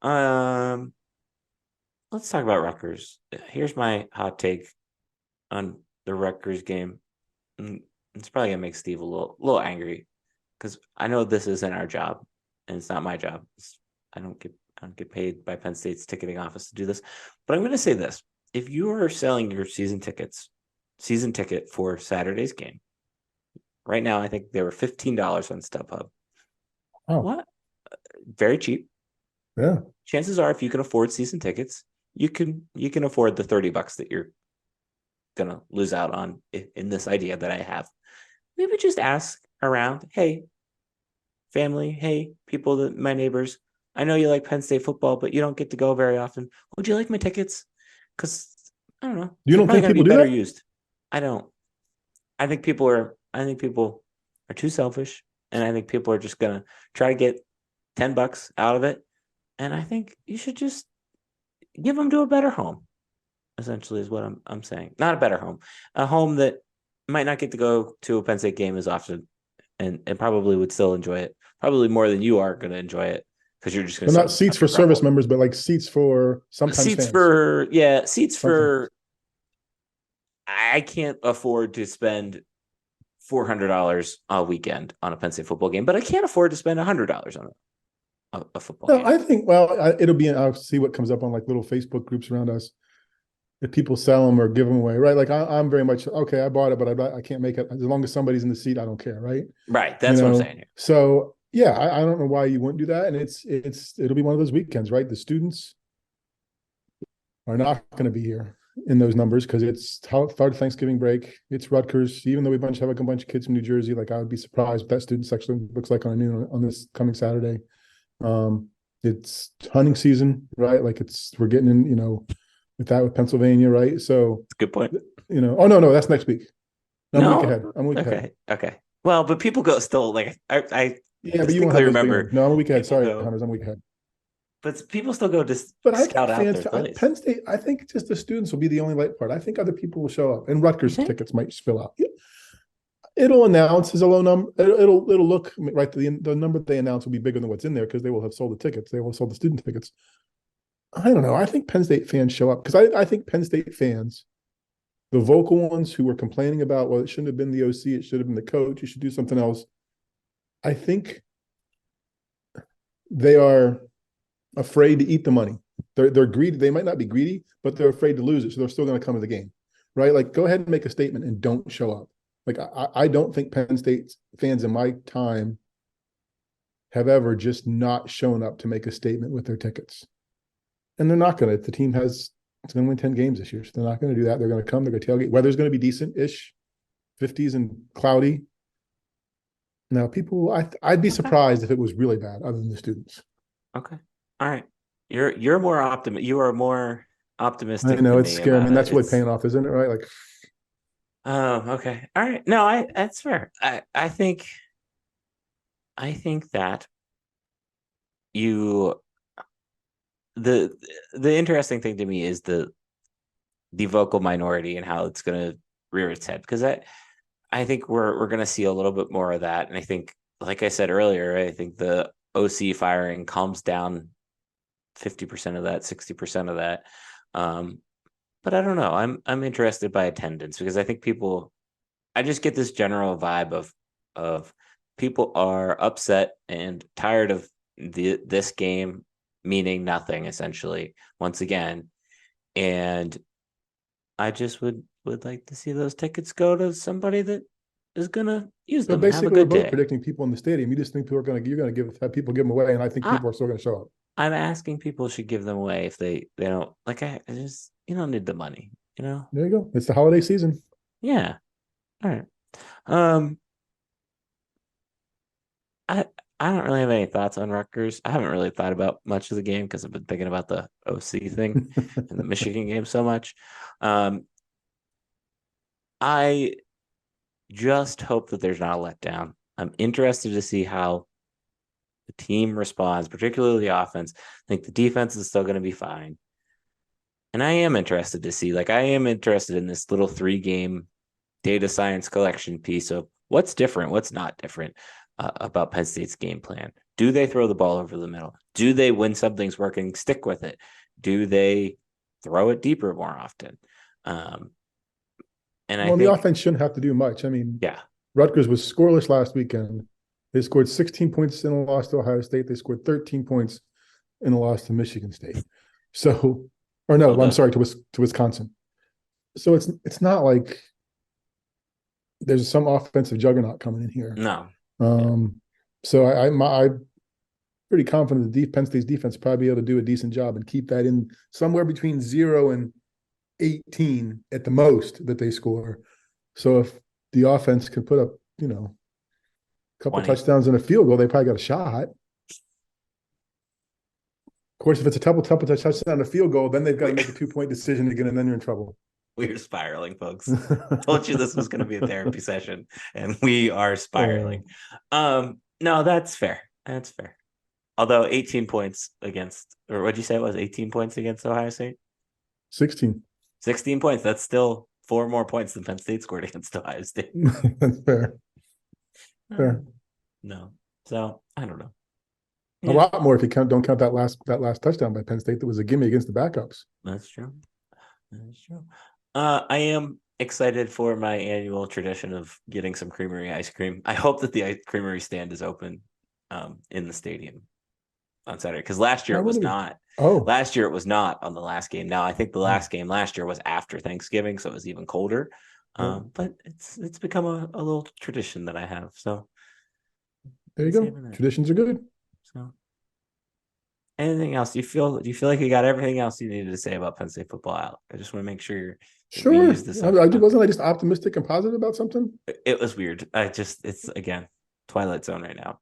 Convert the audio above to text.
Um, let's talk about Rutgers. Here's my hot take on the Rutgers game. It's probably gonna make Steve a little angry because I know this isn't our job and it's not my job. I don't get paid by Penn State's ticketing office to do this. But I'm gonna say this. If you are selling your season ticket for Saturday's game, right now I think they were $15 on StubHub. Oh, What? Very cheap. yeah. Chances are if you can afford season tickets, you can afford the $30 that you're gonna lose out on in this idea that I have. Maybe just ask around, hey, family, hey, people that my neighbors, I know you like Penn State football, but you don't get to go very often. Would you like my tickets? Because I don't know, You they're don't probably think gonna be people do better that? used. I don't. I think people are too selfish, and I think people are just gonna try to get $10 out of it. And I think you should just give them to a better home. Essentially, is what I'm saying. Not a better home, a home that might not get to go to a Penn State game as often, and probably would still enjoy it. Probably more than you are going to enjoy it because you're just going to But sit not on the seats couch for and service grumble. members, but like seats for sometimes Seats fans. for yeah, seats Sometimes. for I can't afford to spend $400 a weekend on a Penn State football game, but I can't afford to spend $100 on a football No, game. I think, well, it'll be, I'll see what comes up on like little Facebook groups around us. If people sell them or give them away, right? Like I'm very much, okay, I bought it, but I can't make it. As long as somebody's in the seat, I don't care, right? Right, You that's what I'm know, saying here. so yeah, I don't know why you wouldn't do that. And it'll be one of those weekends, right? The students are not going to be here in those numbers because it's third Thanksgiving break. It's Rutgers. Even though we have a bunch of kids from New Jersey, like I would be surprised what that student section looks like on noon on this coming Saturday. Um, it's hunting season, right? Like we're getting in, with Pennsylvania, right? So, That's a good point. oh no, that's next week. No, I'm a week No, ahead. I'm a week ahead. okay, okay. Well, but people go still like I Yeah, but you won't distinctly have those remember bands. No, I'm a week ahead. people Sorry, go, Hunters, I'm a week ahead. but people still go to But I scout think out their place. Penn State, I think just the students will be the only light part. I think other people will show up, and You Rutgers think? tickets might spill out. It'll announce as a low number. It'll look right. The number they announce will be bigger than what's in there because they will have sold the tickets. They will have sold the student tickets. I don't know. I think Penn State fans show up because I think Penn State fans, the vocal ones who were complaining about, well, it shouldn't have been the OC, it should have been the coach, you should do something else. I think they are afraid to eat the money. They're greedy. They might not be greedy, but they're afraid to lose it, so they're still going to come to the game, right? Like, go ahead and make a statement and don't show up. Like, I don't think Penn State fans in my time have ever just not shown up to make a statement with their tickets, and they're not going to. The team has it's going to win 10 games this year, so they're not going to do that. They're going to come. They're going to tailgate. Weather's going to be decent-ish, 50s and cloudy. Now, people, I'd be Okay, surprised if it was really bad, other than the students. okay, all right. You're more You are more I optimistic know than it's me scary. I about mean, it. that's really It's paying off, isn't it? Right? Like, oh, okay, all right. No, I that's fair. I think that you the the interesting thing to me is the vocal minority and how it's going to rear its head because I think we're going to see a little bit more of that, and I think, like I said earlier, I think the OC firing calms down 50% of that, 60% of that. Um, but I don't know. I'm interested by attendance because I think people. I just get this general vibe of people are upset and tired of this game meaning nothing essentially once again, and I just would like to see those tickets go to somebody that is gonna use so them and have a basically, we're good both day. predicting people in the stadium. You just think people are going to, you're going to have people give them away, and I think I people are still going to show up. I'm asking people should give them away if they don't like. I just you don't need the money, you know. There you go. It's the holiday season. Yeah. All right. Um. I I don't really have any thoughts on Rutgers. I haven't really thought about much of the game because I've been thinking about the OC thing and the Michigan game so much. Um. I just hope that there's not a letdown. I'm interested to see how the team responds, particularly the offense. I think the defense is still going to be fine. And I am interested to see, like, I am interested in this little 3 game data science collection piece of what's different, what's not different about Penn State's game plan. Do they throw the ball over the middle? Do they, when something's working, stick with it? Do they throw it deeper more often? And I Well, the think, offense shouldn't have to do much. I mean, yeah, Rutgers was scoreless last weekend. They scored 16 points in the loss to Ohio State. They scored 13 points in the loss to Michigan State. So, or no, I'm sorry, to Wisconsin. So it's not like there's some offensive juggernaut coming in here. no. So I'm pretty confident the Penn State's defense will probably be able to do a decent job and keep that in somewhere between 0 and 18 at the most that they score. So if the offense can put up, a couple 20. touchdowns and a field goal, they probably got a shot. Of course, if it's a couple touchdown and a field goal, then they've got to make a 2-point decision again, and then you're in trouble. We're spiraling, folks. Told you this was going to be a therapy session, and we are spiraling. No, that's fair. That's fair. Although 18 points against, or what'd you say it was? 18 points against Ohio State? 16. 16 points. That's still 4 more points than Penn State scored against Ohio State. That's fair. Fair. No. So I don't know. A lot more if you don't count that last touchdown by Penn State that was a gimme against the backups. That's true. That's true. I am excited for my annual tradition of getting some creamery ice cream. I hope that the creamery stand is open in the stadium on Saturday, because last year it was not. Oh, last year it was not on the last game. Now I think the last game last year was after Thanksgiving, so it was even colder. But it's become a little tradition that I have. So there you go. Traditions are good. So, anything else? Do you feel like you got everything else you needed to say about Penn State football out? I just want to make sure sure. Wasn't I just optimistic and positive about something? It was weird. It's again Twilight Zone right now.